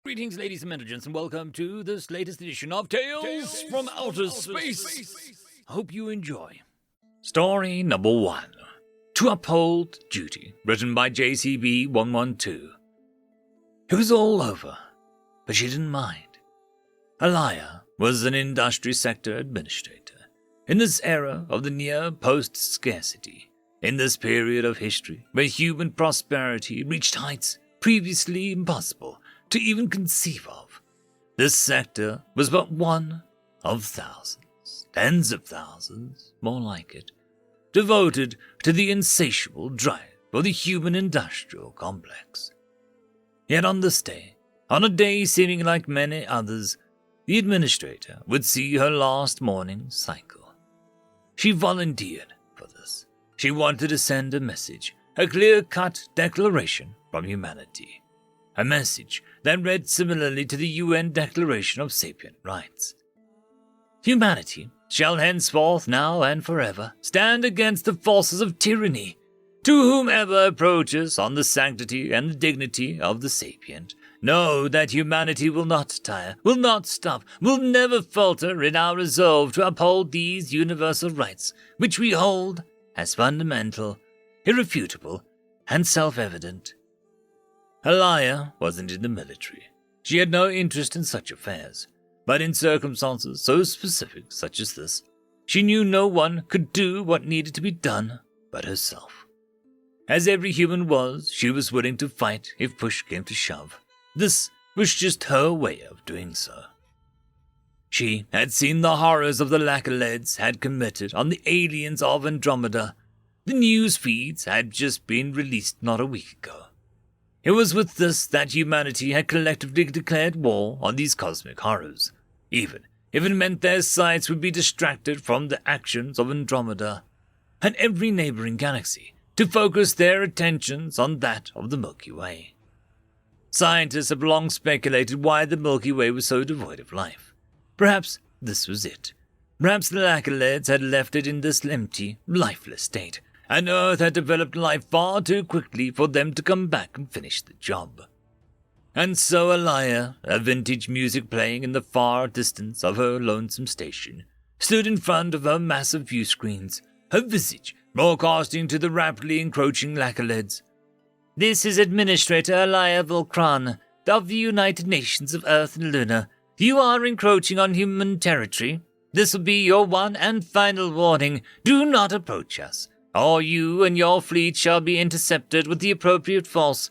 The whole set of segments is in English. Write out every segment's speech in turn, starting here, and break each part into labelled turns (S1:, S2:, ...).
S1: Greetings, ladies and gentlemen, and welcome to this latest edition of Tales from Outer Space. I hope you enjoy. Story number 1. To Uphold Duty, written by JCB112. It was all over, but she didn't mind. Alaya was an industry sector administrator. In this era of the near post-scarcity, in this period of history where human prosperity reached heights previously impossible to even conceive of, this sector was but one of thousands, tens of thousands, more like it, devoted to the insatiable drive of the human industrial complex. Yet on this day, on a day seeming like many others, the administrator would see her last morning cycle. She volunteered for this. She wanted to send a message, a clear-cut declaration from humanity. A message that read similarly to the UN Declaration of Sapient Rights. Humanity shall henceforth, now and forever, stand against the forces of tyranny. To whomever approaches on the sanctity and the dignity of the sapient, know that humanity will not tire, will not stop, will never falter in our resolve to uphold these universal rights, which we hold as fundamental, irrefutable, and self-evident. Alaya wasn't in the military. She had no interest in such affairs, but in circumstances so specific such as this, she knew no one could do what needed to be done but herself. As every human was, she was willing to fight if push came to shove. This was just her way of doing so. She had seen the horrors of the Laccolades had committed on the aliens of Andromeda. The news feeds had just been released not a week ago. It was with this that humanity had collectively declared war on these cosmic horrors, even if it meant their sights would be distracted from the actions of Andromeda and every neighboring galaxy to focus their attentions on that of the Milky Way. Scientists have long speculated why the Milky Way was so devoid of life. Perhaps this was it. Perhaps the Laccolades had left it in this empty, lifeless state, and Earth had developed life far too quickly for them to come back and finish the job. And so Alaya, her vintage music playing in the far distance of her lonesome station, stood in front of her massive view screens, her visage broadcasting to the rapidly encroaching Laccolades. "This is Administrator Alaya Volcran, of the United Nations of Earth and Luna. You are encroaching on human territory. This will be your one and final warning. Do not approach us, or you and your fleet shall be intercepted with the appropriate force.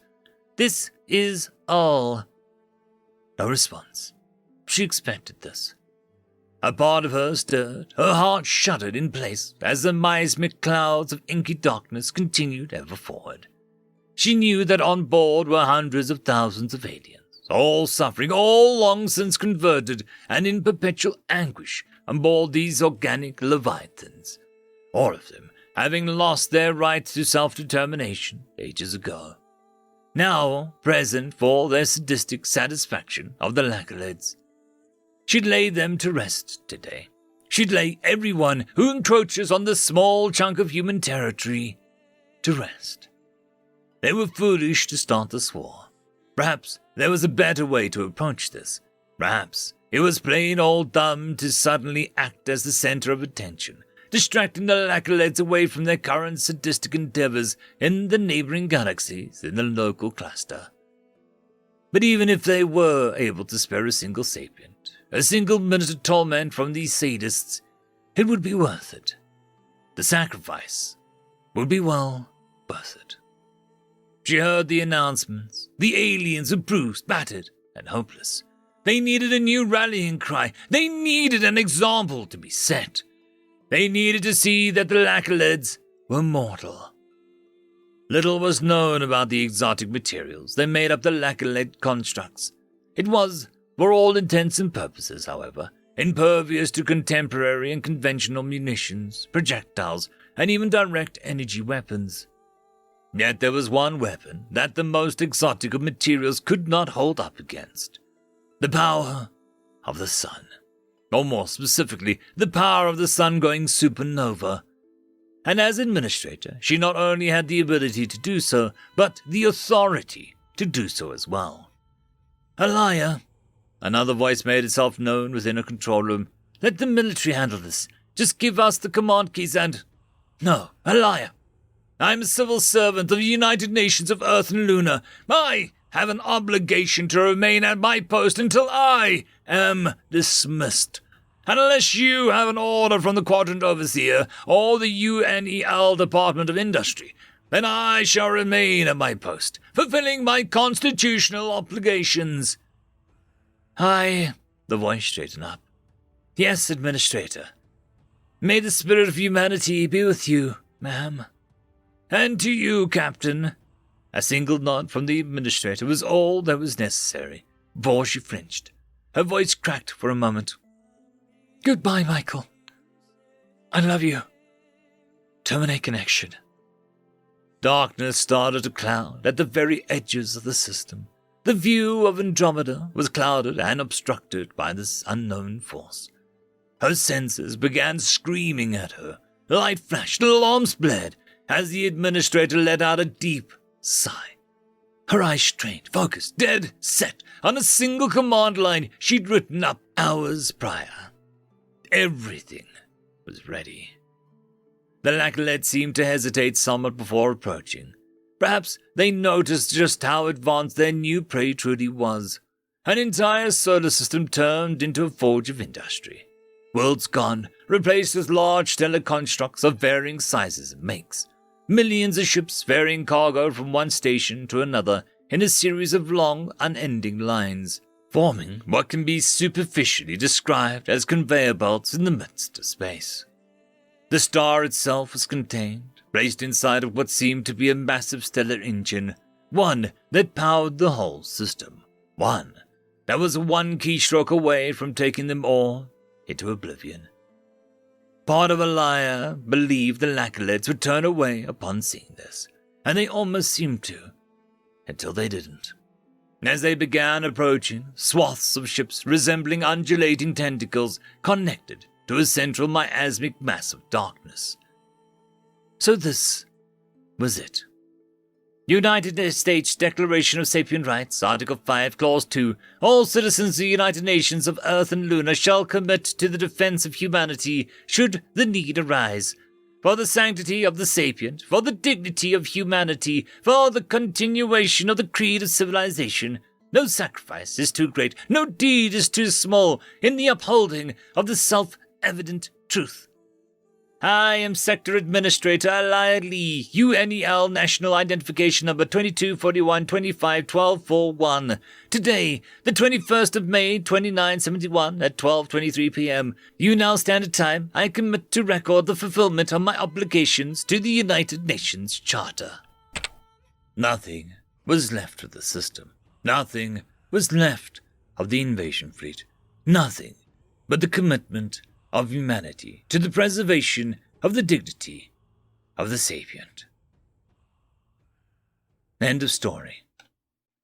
S1: This is all." No response. She expected this. A part of her stirred, her heart shuddered in place as the miasmic clouds of inky darkness continued ever forward. She knew that on board were hundreds of thousands of aliens, all suffering, all long since converted and in perpetual anguish on board these organic leviathans, all of them having lost their right to self-determination ages ago, now present for their sadistic satisfaction of the Laccolades. She'd lay them to rest today. She'd lay everyone who encroaches on this small chunk of human territory to rest. They were foolish to start this war. Perhaps there was a better way to approach this. Perhaps it was plain old dumb to suddenly act as the center of attention, distracting the Laccolades away from their current sadistic endeavors in the neighboring galaxies in the local cluster. But even if they were able to spare a single sapient, a single minute of torment from these sadists, it would be worth it. The sacrifice would be well worth it. She heard the announcements. The aliens were bruised, battered, and hopeless. They needed a new rallying cry. They needed an example to be set. They needed to see that the Laccolades were mortal. Little was known about the exotic materials that made up the Laccolade constructs. It was, for all intents and purposes, however, impervious to contemporary and conventional munitions, projectiles, and even direct energy weapons. Yet there was one weapon that the most exotic of materials could not hold up against: the power of the sun. Or more specifically, the power of the sun going supernova. And as administrator, she not only had the ability to do so, but the authority to do so as well. a liar. Another voice made itself known within a control room. Let the military handle this. Just give us the command keys and... No, a liar. I'm a civil servant of the United Nations of Earth and Luna. I have an obligation to remain at my post until I am dismissed. And unless you have an order from the Quadrant Overseer or the UNEL Department of Industry, then I shall remain at my post, fulfilling my constitutional obligations. The voice straightened up. Yes, Administrator. May the spirit of humanity be with you, ma'am. And to you, Captain. A single nod from the Administrator was all that was necessary, before she flinched. Her voice cracked for a moment. Goodbye, Michael. I love you. Terminate connection. Darkness started to cloud at the very edges of the system. The view of Andromeda was clouded and obstructed by this unknown force. Her senses began screaming at her. The light flashed, alarms blared, as the Administrator let out a deep sigh. Her eyes strained, focused, dead set on a single command line she'd written up hours prior. Everything was ready. The Lacolette seemed to hesitate somewhat before approaching. Perhaps they noticed just how advanced their new prey truly was. An entire solar system turned into a forge of industry. Worlds gone, replaced with large stellar constructs of varying sizes and makes. Millions of ships ferrying cargo from one station to another in a series of long, unending lines, forming what can be superficially described as conveyor belts in the midst of space. The star itself was contained, placed inside of what seemed to be a massive stellar engine, one that powered the whole system, one that was one keystroke away from taking them all into oblivion. Part of Alaya believed the Lacolets would turn away upon seeing this, and they almost seemed to, until they didn't. As they began approaching, swaths of ships resembling undulating tentacles connected to a central miasmic mass of darkness. So this was it. United States Declaration of Sapient Rights, Article 5, Clause 2, all citizens of the United Nations of Earth and Luna shall commit to the defense of humanity should the need arise, for the sanctity of the sapient, for the dignity of humanity, for the continuation of the creed of civilization. No sacrifice is too great, no deed is too small in the upholding of the self-evident truth. I am Sector Administrator Alaya Lee, UNEL National Identification Number 2241251241. Today, the 21st of May, 2971 at 12:23 p.m. UNEL Standard Time, I commit to record the fulfillment of my obligations to the United Nations Charter. Nothing was left of the system. Nothing was left of the invasion fleet. Nothing but the commitment of humanity to the preservation of the dignity of the sapient. End of story.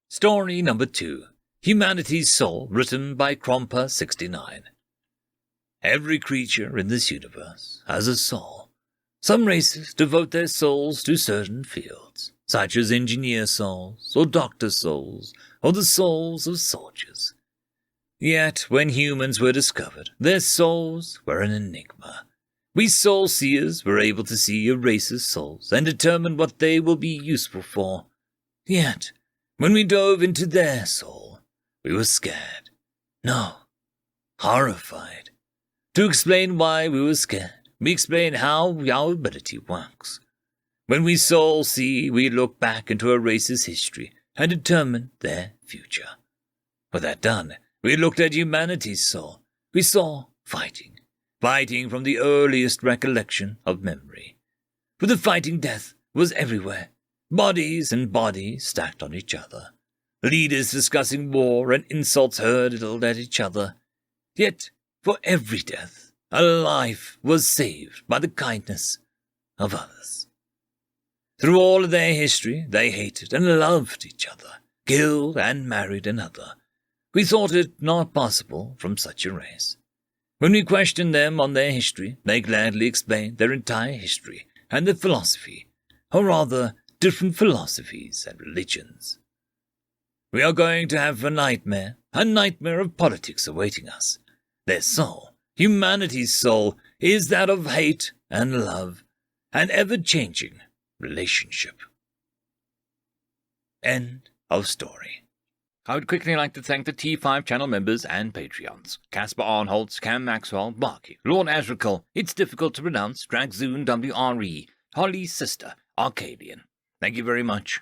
S1: Story number 2. Humanity's Soul, written by Cromper69. Every creature in this universe has a soul. Some races devote their souls to certain fields, such as engineer souls, or doctor souls, or the souls of soldiers. Yet, when humans were discovered, their souls were an enigma. We soul-seers were able to see a race's souls and determine what they will be useful for. Yet, when we dove into their soul, we were scared. No, horrified. To explain why we were scared, we explain how our ability works. When we soul-see, we look back into a race's history and determine their future. With that done, we looked at humanity's soul. We saw fighting from the earliest recollection of memory. For the fighting death was everywhere, bodies and bodies stacked on each other, leaders discussing war and insults hurled at each other. Yet, for every death, a life was saved by the kindness of others. Through all of their history, they hated and loved each other, killed and married another. We thought it not possible from such a race. When we questioned them on their history, they gladly explained their entire history and their philosophy, or rather, different philosophies and religions. We are going to have a nightmare of politics awaiting us. Their soul, humanity's soul, is that of hate and love, an ever-changing relationship. End of story. I would quickly like to thank the T5 channel members and Patreons. Caspar Arnholtz, Cam Maxwell, Barky, Lord Azrakal, It's Difficult to Pronounce, Dragzoon WRE, Holly's Sister, Arcadian. Thank you very much.